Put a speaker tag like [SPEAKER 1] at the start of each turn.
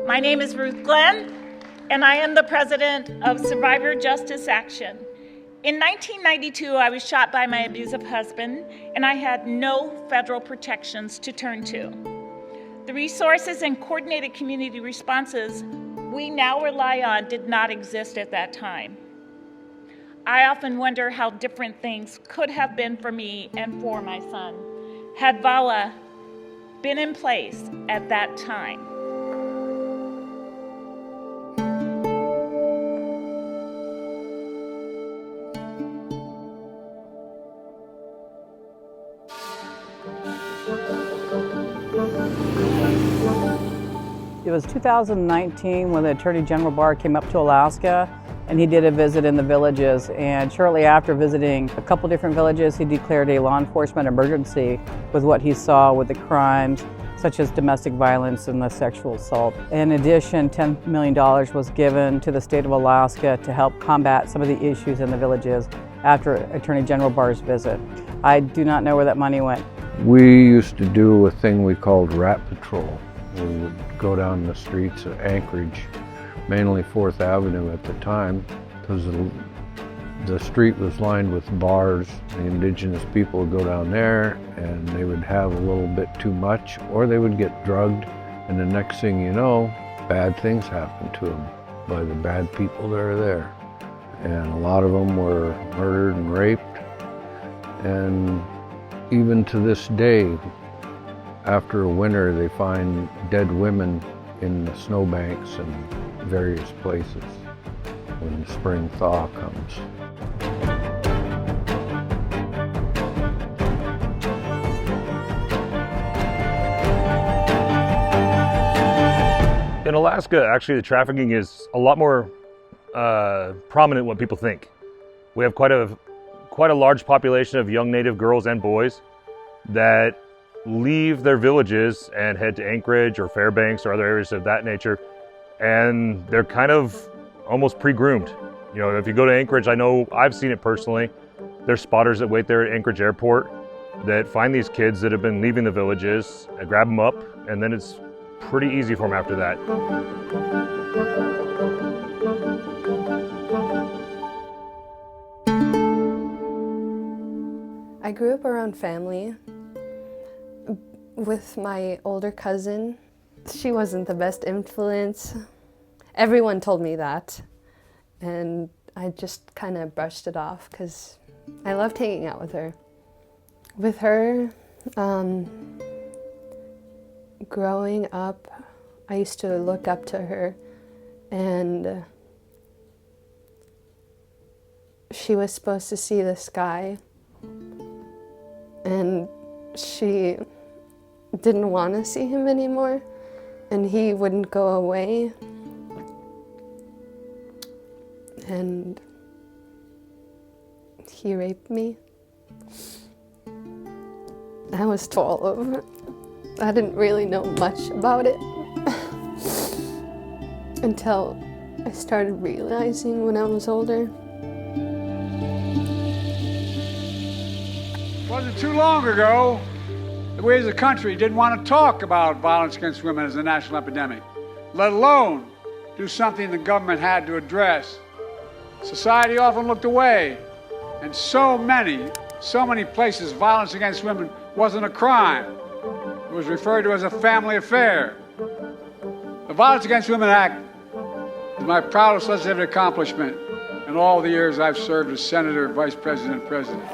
[SPEAKER 1] My name is Ruth Glenn, and I am the president of Survivor Justice Action. In 1992, I was shot by my abusive husband, and I had no federal protections to turn to. The resources and coordinated community responses we now rely on did not exist at that time. I often wonder how different things could have been for me and for my son had VAWA been in place at that time.
[SPEAKER 2] It was 2019 when the Attorney General Barr came up to Alaska, and he did a visit in the villages. And shortly after visiting a couple different villages, he declared a law enforcement emergency with what he saw with the crimes, such as domestic violence and the sexual assault. In addition, $10 million was given to the state of Alaska to help combat some of the issues in the villages after Attorney General Barr's visit. I do not know where that money went.
[SPEAKER 3] We used to do a thing we called rat patrol. We would go down the streets of Anchorage, mainly 4th Avenue at the time, because the street was lined with bars. The indigenous people would go down there and they would have a little bit too much, or they would get drugged, and the next thing you know, bad things happened to them by the bad people that are there. And a lot of them were murdered and raped, and even to this day, after a winter, they find dead women in the snowbanks and various places when the spring thaw comes.
[SPEAKER 4] In Alaska, actually, the trafficking is a lot more prominent than what people think. We have quite a large population of young Native girls and boys that leave their villages and head to Anchorage or Fairbanks or other areas of that nature, and they're kind of almost pre-groomed. You know, if you go to Anchorage, I know I've seen it personally. There's spotters that wait there at Anchorage Airport that find these kids that have been leaving the villages, grab them up, and then it's pretty easy for them after that.
[SPEAKER 5] I grew up around family with my older cousin. She wasn't the best influence. Everyone told me that, and I just kind of brushed it off because I loved hanging out with her. With her, growing up, I used to look up to her, and she was supposed to see the sky, and she didn't want to see him anymore, and he wouldn't go away, and he raped me. I was 12. I didn't really know much about it until I started realizing when I was older.
[SPEAKER 6] Wasn't too long ago that we as a country didn't want to talk about violence against women as a national epidemic, let alone do something the government had to address. Society often looked away, and so many places violence against women wasn't a crime. It was referred to as a family affair. The Violence Against Women Act is my proudest legislative accomplishment in all the years I've served as Senator, Vice President, and President.